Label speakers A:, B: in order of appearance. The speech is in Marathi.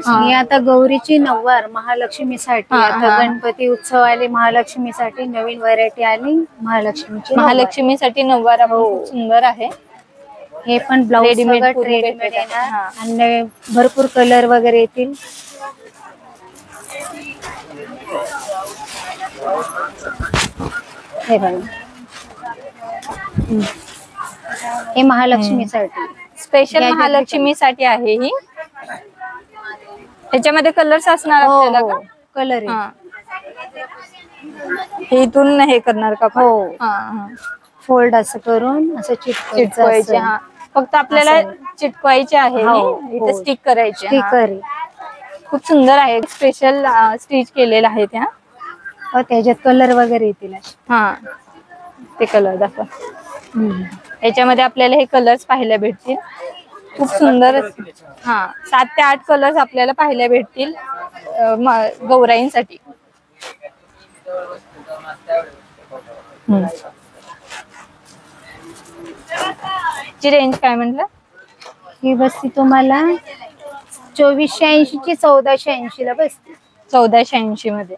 A: ही आता गौरीची नऊवार महालक्ष्मीसाठी, आता गणपती उत्सव आले, महालक्ष्मीसाठी नवीन व्हरायटी आली
B: महालक्ष्मीसाठी नऊवार खूप सुंदर आहे.
A: हे पण ब्लाउज रेडीमेड येणार आणि भरपूर कलर वगैरे येतील. हे बघा, हे महालक्ष्मीसाठी
B: स्पेशल महालक्ष्मीसाठी आहे ही. ह्याच्यामध्ये कलर्स असणार आपल्याला का?
A: कलर
B: हे इथून हे करणार का?
A: हो, फोल्ड असं करून असं
B: चिटकवायचे. फक्त आपल्याला चिटकवायचे आहे, इथे स्टिक करायचे.
A: स्टिकर
B: खूप सुंदर आहे, स्पेशल स्टिच केलेलं आहे त्या.
A: त्याच्यात कलर वगैरे येतील.
B: ते कलर दाखवा. याच्यामध्ये आपल्याला हे कलर्स पाहायला भेटतील. खूप सुंदर. 7 ते 8 कलर्स आपल्याला पाहायला भेटतील गौराईंसाठी. ची रेंज काय म्हटलं?
A: ही बसती तुम्हाला 2480 ची 1480 ला बसते.
B: 1480 मध्ये.